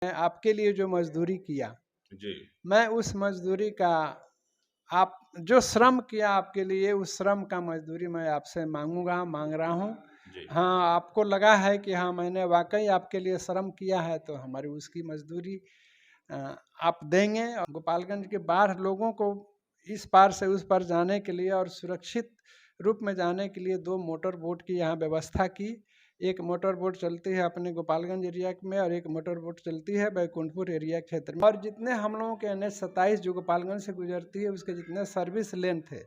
आपके लिए जो मजदूरी किया, जी। मैं उस मजदूरी का आप जो श्रम किया आपके लिए, उस श्रम का मजदूरी मैं आपसे मांग रहा हूँ। जी। हाँ, आपको लगा है कि हाँ, मैंने वाक़ई आपके लिए श्रम किया है, तो हमारी उसकी मजदूरी अ, आप देंगे। और गोपालगंज के बाहर लोगों को इस पार से उस पार जाने के लिए और सुरक्षित रूप में जाने के लिए 2 मोटर बोट की यहाँ व्यवस्था की। एक मोटर बोट चलती है अपने गोपालगंज एरिया में और एक मोटर बोट चलती है बैकुंठपुर एरिया क्षेत्र में। और जितने हम लोगों के NH-27 जो गोपालगंज से गुजरती है, उसके जितने सर्विस लेन थे,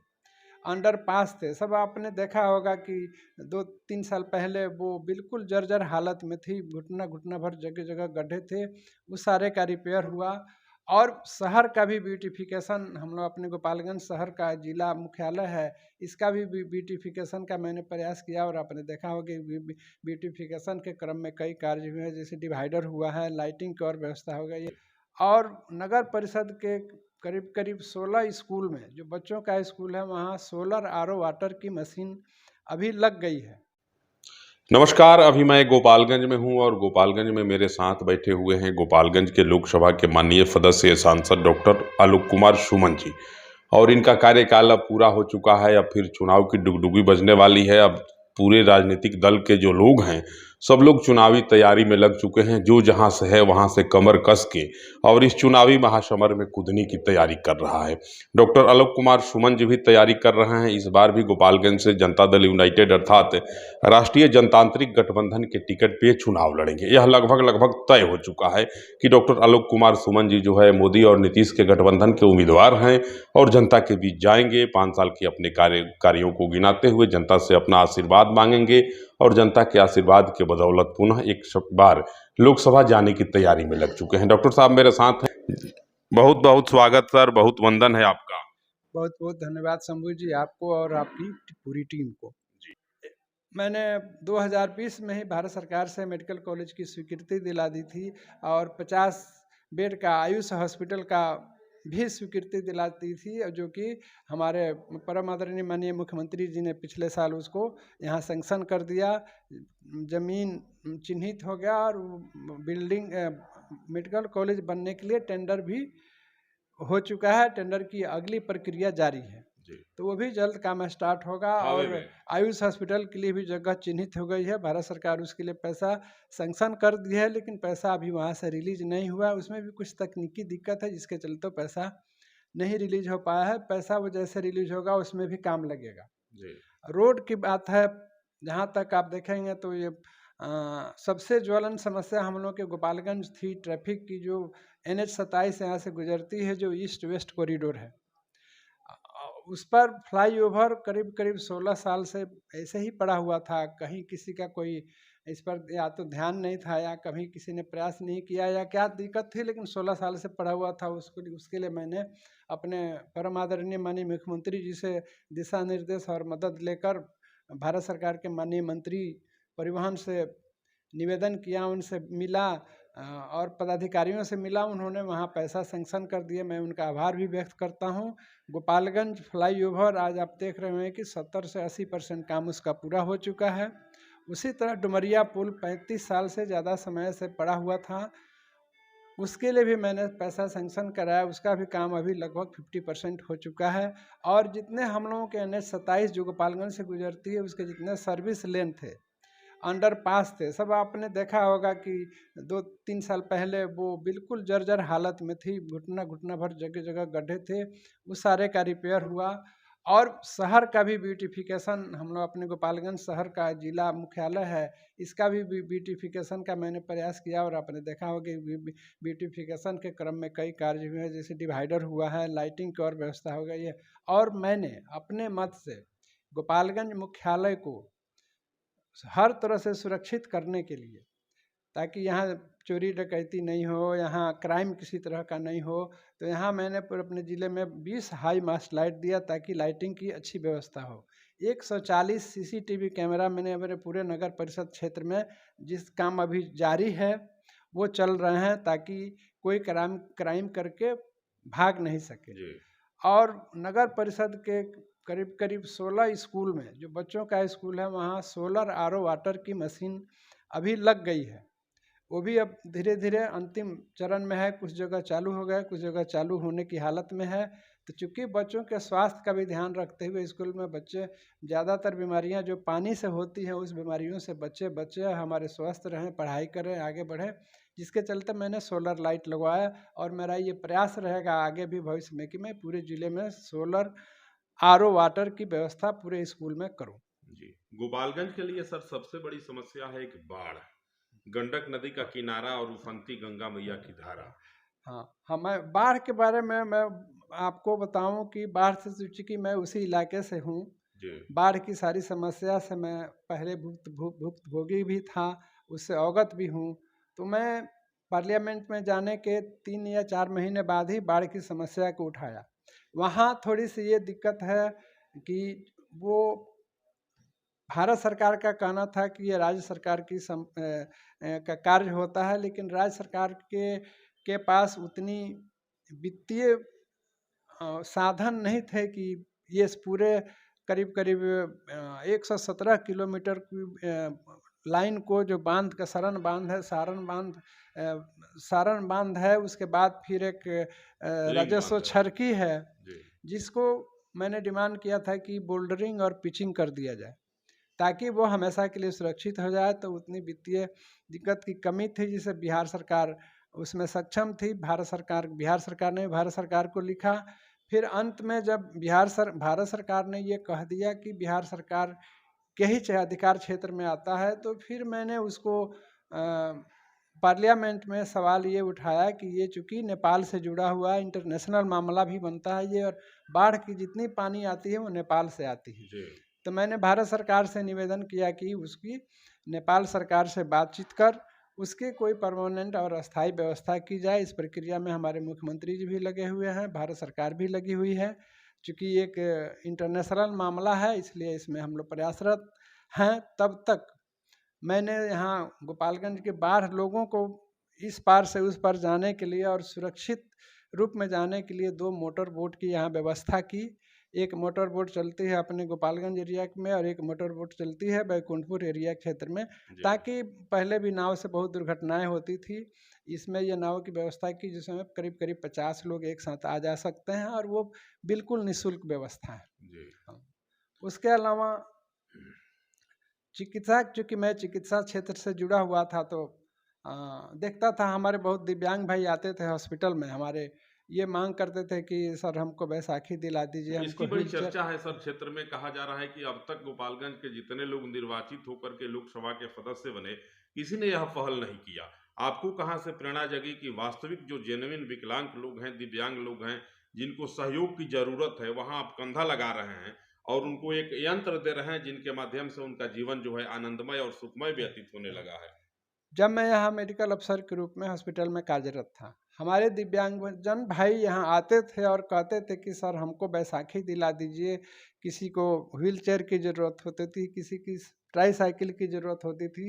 अंडरपास थे, सब आपने देखा होगा कि 2-3 साल पहले वो बिल्कुल जर्जर हालत में थी, घुटना भर जगह-जगह गड्ढे थे, वो सारे का रिपेयर हुआ। और शहर का भी ब्यूटिफिकेशन, हम लोग अपने गोपालगंज शहर का जिला मुख्यालय है, इसका भी ब्यूटिफिकेशन का मैंने प्रयास किया और आपने देखा होगा कि ब्यूटिफिकेशन के क्रम में कई कार्य हुए हैं, जैसे डिवाइडर हुआ है, लाइटिंग की और व्यवस्था हो गई है। और नगर परिषद के करीब करीब 16 स्कूल में, जो बच्चों का स्कूल है, वहाँ सोलर RO वाटर की मशीन अभी लग गई है। नमस्कार, अभी मैं गोपालगंज में हूँ और गोपालगंज में मेरे साथ बैठे हुए हैं गोपालगंज के लोकसभा के माननीय सदस्य सांसद डॉक्टर आलोक कुमार सुमन जी। और इनका कार्यकाल अब पूरा हो चुका है, अब फिर चुनाव की डुगडुगी बजने वाली है। अब पूरे राजनीतिक दल के जो लोग हैं, सब लोग चुनावी तैयारी में लग चुके हैं, जो जहां से है वहां से कमर कस के और इस चुनावी महासमर में कूदने की तैयारी कर रहा है। डॉक्टर आलोक कुमार सुमन जी भी तैयारी कर रहे हैं। इस बार भी गोपालगंज से जनता दल यूनाइटेड अर्थात राष्ट्रीय जनतांत्रिक गठबंधन के टिकट पे चुनाव लड़ेंगे। यह लगभग तय हो चुका है कि डॉक्टर आलोक कुमार सुमन जी जो है मोदी और नीतीश के गठबंधन के उम्मीदवार हैं और जनता के बीच जाएंगे। 5 साल के अपने कार्यों को गिनाते हुए जनता से अपना आशीर्वाद मांगेंगे और जनता के आशीर्वाद के बदौलत पुनः एक बार लोकसभा जाने की तैयारी में लग चुके हैं। डॉक्टर साहब मेरे साथ हैं। बहुत बहुत स्वागत सर, बहुत वंदन है आपका। बहुत बहुत धन्यवाद शंभू जी, आपको और आपकी पूरी टीम को। मैंने 2020 में ही भारत सरकार से मेडिकल कॉलेज की स्वीकृति दिला दी थी और 50 बेड का आयुष हॉस्पिटल का भी स्वीकृति दिला दी थी, जो कि हमारे परम आदरणीय माननीय मुख्यमंत्री जी ने पिछले साल उसको यहाँ सैंक्शन कर दिया। ज़मीन चिन्हित हो गया और बिल्डिंग मेडिकल कॉलेज बनने के लिए टेंडर भी हो चुका है। टेंडर की अगली प्रक्रिया जारी है, तो वो भी जल्द काम स्टार्ट होगा। और आयुष हॉस्पिटल के लिए भी जगह चिन्हित हो गई है। भारत सरकार उसके लिए पैसा सैंक्शन कर दी है, लेकिन पैसा अभी वहाँ से रिलीज नहीं हुआ। उसमें भी कुछ तकनीकी दिक्कत है, जिसके चलते पैसा नहीं रिलीज हो पाया है। पैसा वो जैसे रिलीज होगा उसमें भी काम लगेगा। रोड की बात है, जहाँ तक आप देखेंगे तो ये सबसे ज्वलन समस्या हम लोग के गोपालगंज थी ट्रैफिक की, जो NH-27 यहाँ से गुजरती है, जो ईस्ट वेस्ट कॉरिडोर है। उस पर फ्लाईओवर करीब करीब 16 साल से ऐसे ही पड़ा हुआ था। कहीं किसी का कोई इस पर या तो ध्यान नहीं था, या कभी किसी ने प्रयास नहीं किया, या क्या दिक्कत थी, लेकिन 16 साल से पड़ा हुआ था। उसके लिए मैंने अपने परम आदरणीय माननीय मुख्यमंत्री जी से दिशा निर्देश और मदद लेकर भारत सरकार के माननीय मंत्री परिवहन से निवेदन किया, उनसे मिला और पदाधिकारियों से मिला। उन्होंने वहाँ पैसा सैंक्शन कर दिए, मैं उनका आभार भी व्यक्त करता हूँ। गोपालगंज फ्लाईओवर आज आप देख रहे हैं कि 70 से 80% काम उसका पूरा हो चुका है। उसी तरह डुमरिया पुल 35 साल से ज़्यादा समय से पड़ा हुआ था, उसके लिए भी मैंने पैसा सैंक्शन कराया। उसका भी काम अभी लगभग 50% हो चुका है। और जितने हम लोगों के NH-27 जो गोपालगंज से गुजरती है, उसके जितने सर्विस लेन थे, अंडरपास थे, सब आपने देखा होगा कि 2-3 साल पहले वो बिल्कुल जर्जर हालत में थी, घुटना भर जगह गड्ढे थे, वो सारे का रिपेयर हुआ। और शहर का भी ब्यूटिफिकेशन, हम लोग अपने गोपालगंज शहर का जिला मुख्यालय है, इसका भी ब्यूटिफिकेशन का मैंने प्रयास किया और आपने देखा होगा कि ब्यूटिफिकेशन के क्रम में कई कार्य हुए हैं, जैसे डिवाइडर हुआ है, लाइटिंग की और व्यवस्था हो गई है। और मैंने अपने मत से गोपालगंज मुख्यालय को हर तरह से सुरक्षित करने के लिए, ताकि यहाँ चोरी डकैती नहीं हो, यहाँ क्राइम किसी तरह का नहीं हो, तो यहाँ मैंने अपने ज़िले में 20 हाई मास्ट लाइट दिया, ताकि लाइटिंग की अच्छी व्यवस्था हो। 140 CCTV कैमरा मैंने मेरे पूरे नगर परिषद क्षेत्र में, जिस काम अभी जारी है वो चल रहे हैं, ताकि कोई क्राइम करके भाग नहीं सके। और नगर परिषद के करीब करीब 16 स्कूल में, जो बच्चों का स्कूल है, वहाँ सोलर RO वाटर की मशीन अभी लग गई है। वो भी अब धीरे धीरे अंतिम चरण में है। कुछ जगह चालू हो गया, कुछ जगह चालू होने की हालत में है। तो चूँकि बच्चों के स्वास्थ्य का भी ध्यान रखते हुए स्कूल में बच्चे ज़्यादातर बीमारियां जो पानी से होती हैं उस बीमारियों से बच्चे हमारे स्वस्थ रहें, पढ़ाई करें, आगे बढ़ें, जिसके चलते मैंने सोलर लाइट लगवाया। और मेरा ये प्रयास रहेगा आगे भी भविष्य में कि मैं पूरे ज़िले में सोलर आरओ वाटर की व्यवस्था पूरे स्कूल में करूं। जी, गोपालगंज के लिए सर सबसे बड़ी समस्या है एक बाढ़, गंडक नदी का किनारा और उफनती गंगा मैया की धारा। हाँ, मैं बाढ़ के बारे में मैं आपको बताऊं कि बाढ़ से चूंकि मैं उसी इलाके से हूँ, जी, बाढ़ की सारी समस्या से मैं पहले भुक्तभोगी भी था, उससे अवगत भी हूँ। तो मैं पार्लियामेंट में जाने के 3 या 4 महीने बाद ही बाढ़ की समस्या को उठाया। वहाँ थोड़ी सी ये दिक्कत है कि वो भारत सरकार का कहना था कि ये राज्य सरकार की का कार्य होता है, लेकिन राज्य सरकार के पास उतनी वित्तीय साधन नहीं थे कि ये इस पूरे करीब करीब 117 किलोमीटर की लाइन को, जो बांध का सारण बांध है, उसके बाद फिर एक राजस्व छरकी है, जिसको मैंने डिमांड किया था कि बोल्डरिंग और पिचिंग कर दिया जाए ताकि वो हमेशा के लिए सुरक्षित हो जाए। तो उतनी वित्तीय दिक्कत की कमी थी जिसे बिहार सरकार उसमें सक्षम थी। बिहार सरकार ने भारत सरकार को लिखा। फिर अंत में जब भारत सरकार ने ये कह दिया कि बिहार सरकार के ही अधिकार क्षेत्र में आता है, तो फिर मैंने उसको पार्लियामेंट में सवाल ये उठाया कि ये चूँकि नेपाल से जुड़ा हुआ इंटरनेशनल मामला भी बनता है ये, और बाढ़ की जितनी पानी आती है वो नेपाल से आती है। तो मैंने भारत सरकार से निवेदन किया कि उसकी नेपाल सरकार से बातचीत कर उसके कोई परमानेंट और अस्थायी व्यवस्था की जाए। इस प्रक्रिया में हमारे मुख्यमंत्री जी भी लगे हुए हैं, भारत सरकार भी लगी हुई है। चूँकि एक इंटरनेशनल मामला है, इसलिए इसमें हम लोग प्रयासरत हैं। तब तक मैंने यहाँ गोपालगंज के बाढ़ लोगों को इस पार से उस पार जाने के लिए और सुरक्षित रूप में जाने के लिए 2 मोटर बोट की यहाँ व्यवस्था की। एक मोटर बोट चलती है अपने गोपालगंज एरिया में और एक मोटर बोट चलती है बैकुंठपुर एरिया क्षेत्र में, ताकि पहले भी नाव से बहुत दुर्घटनाएं होती थी। इसमें यह नाव की व्यवस्था की जिसमें करीब करीब 50 लोग एक साथ आ जा सकते हैं और वो बिल्कुल निःशुल्क व्यवस्था है। उसके अलावा चिकित्सा, चूँकि मैं चिकित्सा क्षेत्र से जुड़ा हुआ था, तो देखता था हमारे बहुत दिव्यांग भाई आते थे हॉस्पिटल में, हमारे ये मांग करते थे कि सर हमको बैसाखी दिला दीजिए, हमको इसकी बड़ी चर्चा है सर क्षेत्र में। कहा जा रहा है कि अब तक गोपालगंज के जितने लोग निर्वाचित होकर के लोकसभा के सदस्य बने, किसी ने यह पहल नहीं किया। आपको कहां से प्रेरणा जगी कि वास्तविक जो जेन्युइन विकलांग लोग हैं, दिव्यांग लोग हैं, जिनको सहयोग की जरूरत है, वहां आप कंधा लगा रहे हैं और उनको एक यंत्र दे रहे हैं जिनके माध्यम से उनका जीवन जो है आनंदमय और सुखमय व्यतीत होने लगा है। जब मैं यहाँ मेडिकल अफसर के रूप में हॉस्पिटल में कार्यरत था, हमारे दिव्यांगजन भाई यहाँ आते थे और कहते थे कि सर हमको बैसाखी दिला दीजिए। किसी को व्हील चेयर की ज़रूरत होती थी, किसी की ट्राईसाइकिल की ज़रूरत होती थी,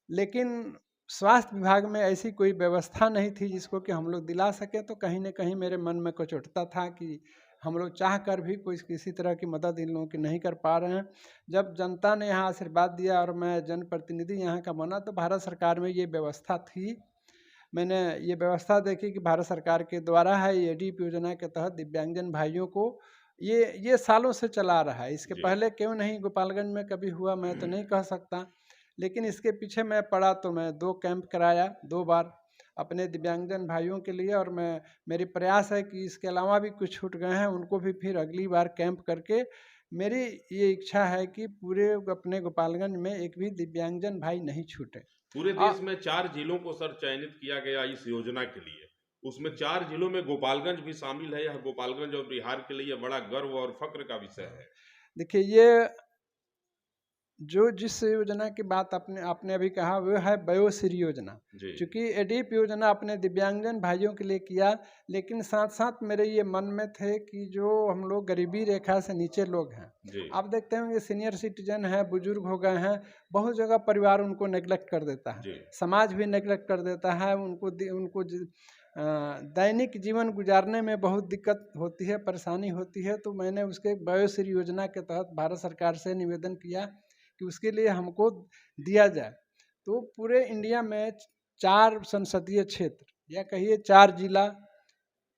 लेकिन स्वास्थ्य विभाग में ऐसी कोई व्यवस्था नहीं थी जिसको कि हम लोग दिला सकें। तो कहीं ना कहीं मेरे मन में कुछ उठता था कि हम लोग चाह कर भी कोई किसी तरह की मदद इन लोगों की नहीं कर पा रहे हैं। जब जनता ने यहाँ आशीर्वाद दिया और मैं जनप्रतिनिधि यहाँ का बना, तो भारत सरकार में ये व्यवस्था थी। मैंने ये व्यवस्था देखी कि भारत सरकार के द्वारा है, ये डीप योजना के तहत दिव्यांगजन भाइयों को ये सालों से चला रहा है। इसके पहले क्यों नहीं गोपालगंज में कभी हुआ मैं तो नहीं कह सकता, लेकिन इसके पीछे मैं पड़ा तो मैं 2 कैंप कराया 2 बार अपने दिव्यांगजन भाइयों के लिए। और मेरी प्रयास है कि इसके अलावा भी कुछ छूट गए हैं उनको भी फिर अगली बार कैंप करके, मेरी ये इच्छा है कि पूरे अपने गोपालगंज में एक भी दिव्यांगजन भाई नहीं छूटे। पूरे देश में 4 जिलों को सर चयनित किया गया इस योजना के लिए, उसमें 4 जिलों में गोपालगंज भी शामिल है। यह गोपालगंज और बिहार के लिए बड़ा गर्व और फक्र का विषय है। देखिए, ये जो जिस योजना की बात आपने अभी कहा वो है वयोश्री योजना। चूँकि एडीप योजना अपने दिव्यांगजन भाइयों के लिए किया, लेकिन साथ साथ मेरे ये मन में थे कि जो हम लोग गरीबी रेखा से नीचे लोग हैं, आप देखते होंगे सीनियर सिटीजन हैं, बुजुर्ग हो गए हैं, बहुत जगह परिवार उनको नेग्लेक्ट कर देता है, समाज भी नेग्लेक्ट कर देता है, उनको दैनिक जीवन गुजारने में बहुत दिक्कत होती है, परेशानी होती है। तो मैंने उसके वयोश्री योजना के तहत भारत सरकार से निवेदन किया कि उसके लिए हमको दिया जाए। तो पूरे इंडिया में 4 संसदीय क्षेत्र या कहिए 4 जिला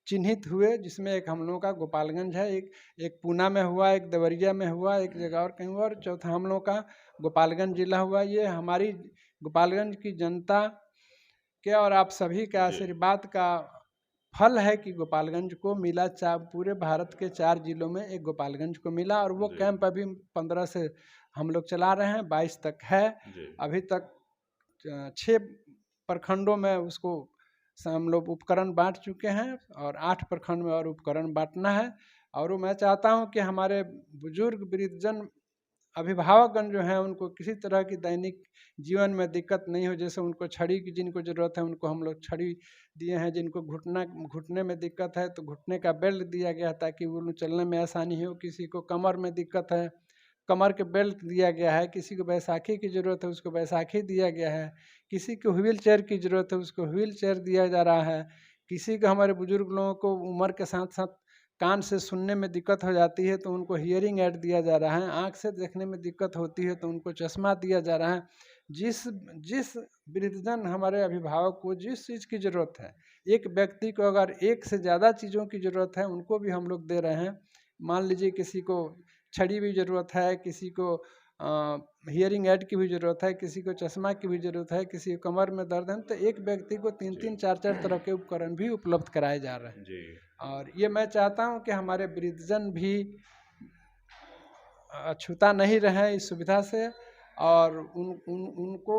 चिन्हित हुए, जिसमें एक हम लोगों का गोपालगंज है, एक पूना में हुआ, एक देवरिया में हुआ, एक जगह और कहीं हुआ, और चौथा हम लोगों का गोपालगंज जिला हुआ। ये हमारी गोपालगंज की जनता के और आप सभी के आशीर्वाद का फल है कि गोपालगंज को मिला। पूरे भारत के 4 जिलों में एक गोपालगंज को मिला, और वो कैंप अभी 15 से हम लोग चला रहे हैं, 22 तक है। अभी तक 6 प्रखंडों में उसको हम लोग उपकरण बांट चुके हैं, और 8 प्रखंड में और उपकरण बांटना है। और मैं चाहता हूं कि हमारे बुजुर्ग वृद्धजन अभिभावकगण जो हैं उनको किसी तरह की दैनिक जीवन में दिक्कत नहीं हो। जैसे उनको छड़ी की जिनको ज़रूरत है उनको हम लोग छड़ी दिए हैं, जिनको घुटने में दिक्कत है तो घुटने का बेल्ट दिया गया ताकि वो लोग चलने में आसानी हो। किसी को कमर में दिक्कत है, कमर के बेल्ट दिया गया है। किसी को बैसाखी की ज़रूरत है, उसको बैसाखी दिया गया है। किसी को व्हील चेयर की ज़रूरत है, उसको व्हील चेयर दिया जा रहा है। किसी को, हमारे बुजुर्ग लोगों को उम्र के साथ साथ कान से सुनने में दिक्कत हो जाती है तो उनको हियरिंग ऐड दिया जा रहा है। आँख से देखने में दिक्कत होती है तो उनको चश्मा दिया जा रहा है। जिस वृद्धजन हमारे अभिभावक को जिस चीज़ की ज़रूरत है, एक व्यक्ति को अगर एक से ज़्यादा चीज़ों की ज़रूरत है उनको भी हम लोग दे रहे हैं। मान लीजिए किसी को छड़ी भी ज़रूरत है, किसी को हियरिंग ऐड की भी ज़रूरत है, किसी को चश्मा की भी ज़रूरत है, किसी को कमर में दर्द है, तो एक व्यक्ति को 3-3, 4-4 तरह के उपकरण भी उपलब्ध कराए जा रहे हैं। और ये मैं चाहता हूँ कि हमारे वृद्धजन भी अछूता नहीं रहे इस सुविधा से, और उनको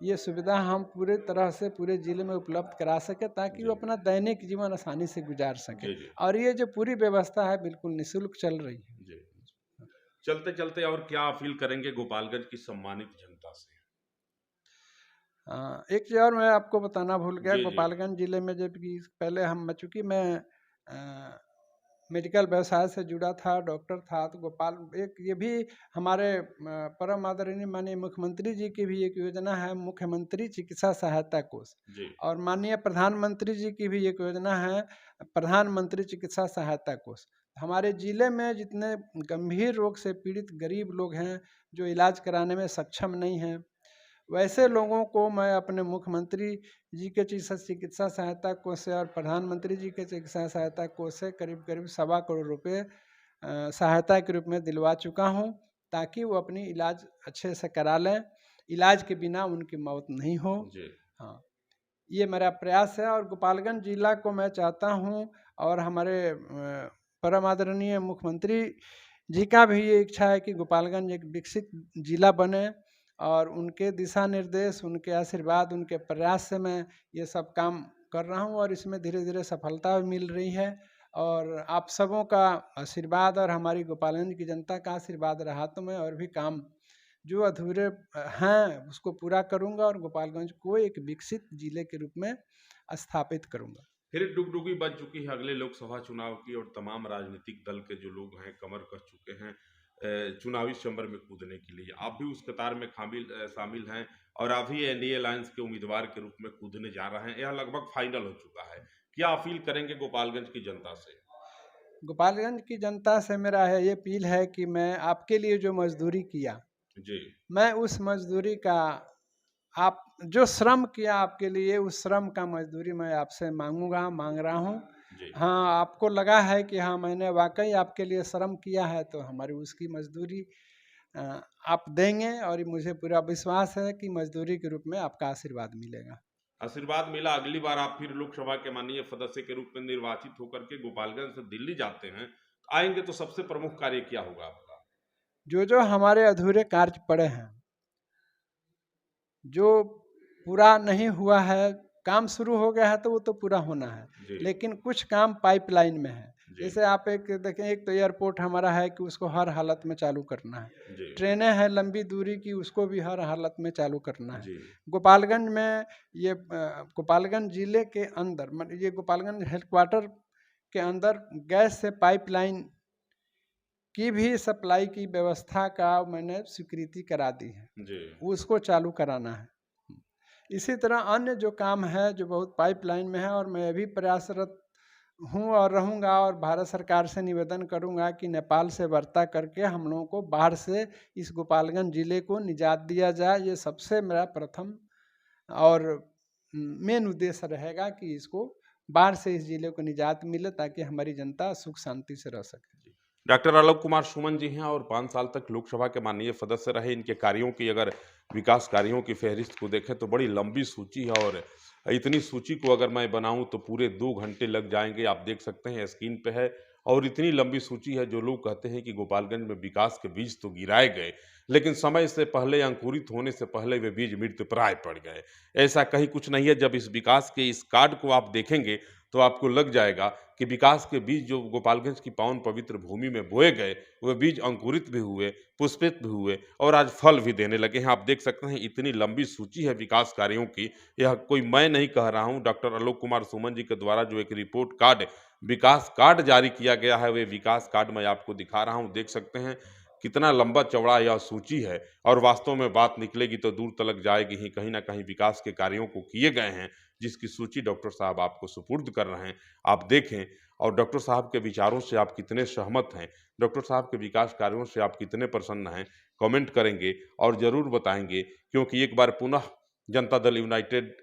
ये सुविधा हम पूरे तरह से पूरे ज़िले में उपलब्ध करा सके ताकि वो अपना दैनिक जीवन आसानी से गुजार सके। और ये जो पूरी व्यवस्था है बिल्कुल निःशुल्क चल रही है। चलते चलते और क्या अपील करेंगे गोपालगंज की सम्मानित जनता से? एक चीज़ और मैं आपको बताना भूल गया। गोपालगंज जिले में जब कि पहले चूँकि मैं मेडिकल व्यवसाय से जुड़ा था, डॉक्टर था, तो ये भी हमारे परम आदरणीय माननीय मुख्यमंत्री जी की भी एक योजना है, मुख्यमंत्री चिकित्सा सहायता कोष। और माननीय प्रधानमंत्री जी की भी एक योजना है, प्रधानमंत्री चिकित्सा सहायता कोष। हमारे ज़िले में जितने गंभीर रोग से पीड़ित गरीब लोग हैं जो इलाज कराने में सक्षम नहीं हैं, वैसे लोगों को मैं अपने मुख्यमंत्री जी के चिकित्सा सहायता कोष से और प्रधानमंत्री जी के चिकित्सा सहायता कोष से करीब 1.25 करोड़ रुपए सहायता के रूप में दिलवा चुका हूं, ताकि वो अपनी इलाज अच्छे से करा लें, इलाज के बिना उनकी मौत नहीं हो। हाँ, ये मेरा प्रयास है। और गोपालगंज जिला को मैं चाहता हूं, और हमारे परम आदरणीय मुख्यमंत्री जी का भी ये इच्छा है कि गोपालगंज एक विकसित जिला बने, और उनके दिशा निर्देश, उनके आशीर्वाद, उनके प्रयास से मैं ये सब काम कर रहा हूँ, और इसमें धीरे धीरे सफलता भी मिल रही है। और आप सबों का आशीर्वाद और हमारी गोपालगंज की जनता का आशीर्वाद रहा तो मैं और भी काम जो अधूरे हैं उसको पूरा करूँगा, और गोपालगंज को एक विकसित जिले के रूप में स्थापित करूँगा। फिर डुगडुगी बज चुकी है अगले लोकसभा चुनाव की, और तमाम राजनीतिक दल के जो लोग हैं कमर कस चुके हैं चुनावी चैम्बर में कूदने के लिए। आप भी उस कतार में शामिल हैं, और आप ही एनडीए अलायंस के उम्मीदवार के रूप में कूदने जा रहे हैं। यह लगभग फाइनल हो चुका है। क्या अपील करेंगे गोपालगंज की जनता से? गोपालगंज की जनता से मेरा ये अपील है कि मैं आपके लिए जो मजदूरी किया, मैं उस मजदूरी का, आप जो श्रम किया आपके लिए, उस श्रम का मजदूरी मैं आपसे मांग रहा हूँ। हाँ, आपको लगा है कि हाँ मैंने वाकई आपके लिए श्रम किया है, तो हमारी उसकी मजदूरी आप देंगे, और मुझे पूरा विश्वास है कि मजदूरी के रूप में आपका आशीर्वाद मिलेगा। आशीर्वाद मिला। अगली बार आप फिर लोकसभा के माननीय सदस्य के रूप में निर्वाचित होकर के गोपालगंज से दिल्ली जाते हैं, आएंगे तो सबसे प्रमुख कार्य क्या होगा आपका? जो हमारे अधूरे कार्य पड़े हैं, जो पूरा नहीं हुआ है, काम शुरू हो गया है तो वो तो पूरा होना है, लेकिन कुछ काम पाइपलाइन में है। जैसे आप देखें, एक तो एयरपोर्ट हमारा है कि उसको हर हालत में चालू करना है। ट्रेनें हैं लंबी दूरी की, उसको भी हर हालत में चालू करना है। गोपालगंज में ये गोपालगंज जिले के अंदर, ये गोपालगंज हेडक्वार्टर के अंदर गैस से पाइपलाइन की भी सप्लाई की व्यवस्था का मैंने स्वीकृति करा दी है, उसको चालू कराना है। इसी तरह अन्य जो काम है जो बहुत पाइपलाइन में है, और मैं अभी प्रयासरत हूँ और रहूँगा, और भारत सरकार से निवेदन करूँगा कि नेपाल से वार्ता करके हम लोगों को बाढ़ से इस गोपालगंज जिले को निजात दिया जाए। ये सबसे मेरा प्रथम और मेन उद्देश्य रहेगा कि इसको बाढ़ से इस जिले को निजात मिले, ताकि हमारी जनता सुख शांति से रह सके। डॉक्टर आलोक कुमार सुमन जी हैं और 5 साल तक लोकसभा के माननीय सदस्य रहे। इनके कार्यों की अगर विकास कार्यों की फहरिस्त को देखें तो बड़ी लंबी सूची है, और इतनी सूची को अगर मैं बनाऊं तो पूरे 2 घंटे लग जाएंगे। आप देख सकते हैं स्क्रीन पे है, और इतनी लंबी सूची है। जो लोग कहते हैं कि गोपालगंज में विकास के बीज तो गिराए गए, लेकिन समय से पहले, अंकुरित होने से पहले वे बीज मृतप्राय पड़ गए। ऐसा कहीं कुछ नहीं है। जब इस विकास के इस कार्ड को आप देखेंगे तो आपको लग जाएगा कि विकास के बीज जो गोपालगंज की पावन पवित्र भूमि में बोए गए, वे बीज अंकुरित भी हुए, पुष्पित भी हुए और आज फल भी देने लगे हैं। आप देख सकते हैं इतनी लंबी सूची है विकास कार्यों की। यह कोई मैं नहीं कह रहा हूं, डॉक्टर आलोक कुमार सुमन जी के द्वारा जो एक रिपोर्ट कार्ड, विकास कार्ड जारी किया गया है, वे विकास कार्ड मैं आपको दिखा रहा हूं। देख सकते हैं कितना लंबा चौड़ा यह सूची है, और वास्तव में बात निकलेगी तो दूर तलक जाएगी ही। कहीं ना कहीं विकास के कार्यों को किए गए हैं, जिसकी सूची डॉक्टर साहब आपको सुपुर्द कर रहे हैं। आप देखें, और डॉक्टर साहब के विचारों से आप कितने सहमत हैं, डॉक्टर साहब के विकास कार्यों से आप कितने प्रसन्न हैं, कमेंट करेंगे और ज़रूर बताएंगे। क्योंकि एक बार पुनः जनता दल यूनाइटेड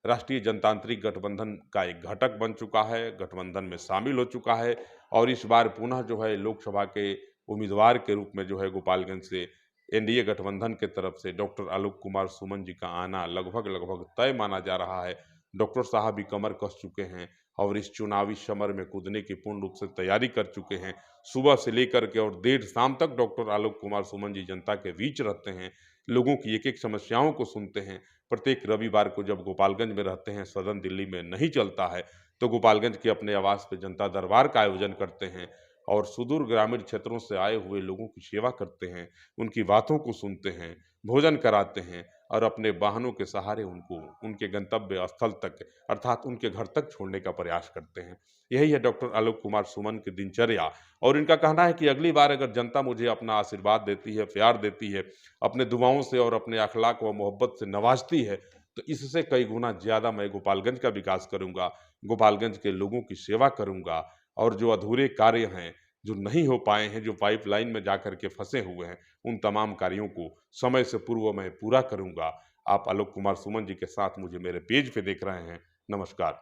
राष्ट्रीय जनतांत्रिक गठबंधन का एक घटक बन चुका है, गठबंधन में शामिल हो चुका है, और इस बार पुनः जो है लोकसभा के उम्मीदवार के रूप में जो है गोपालगंज से एनडीए गठबंधन के तरफ से डॉक्टर आलोक कुमार सुमन जी का आना लगभग लगभग तय माना जा रहा है। डॉक्टर साहब भी कमर कस चुके हैं और इस चुनावी समर में कूदने की पूर्ण रूप से तैयारी कर चुके हैं। सुबह से लेकर के और देर शाम तक डॉक्टर आलोक कुमार सुमन जी जनता के बीच रहते हैं, लोगों की एक एक समस्याओं को सुनते हैं। प्रत्येक रविवार को जब गोपालगंज में रहते हैं, सदन दिल्ली में नहीं चलता है, तो गोपालगंज के अपने आवास पर जनता दरबार का आयोजन करते हैं और सुदूर ग्रामीण क्षेत्रों से आए हुए लोगों की सेवा करते हैं, उनकी बातों को सुनते हैं, भोजन कराते हैं और अपने वाहनों के सहारे उनको उनके गंतव्य स्थल तक, अर्थात उनके घर तक छोड़ने का प्रयास करते हैं। यही है डॉक्टर आलोक कुमार सुमन की दिनचर्या, और इनका कहना है कि अगली बार अगर जनता मुझे अपना आशीर्वाद देती है, प्यार देती है, अपने दुआओं से और अपने अखलाक व मोहब्बत से नवाजती है, तो इससे कई गुना ज़्यादा मैं गोपालगंज का विकास करूँगा, गोपालगंज के लोगों की सेवा करूँगा, और जो अधूरे कार्य हैं, जो नहीं हो पाए हैं, जो पाइपलाइन में जाकर के फंसे हुए हैं, उन तमाम कार्यों को समय से पूर्व मैं पूरा करूँगा। आप आलोक कुमार सुमन जी के साथ मुझे मेरे पेज पे देख रहे हैं। नमस्कार।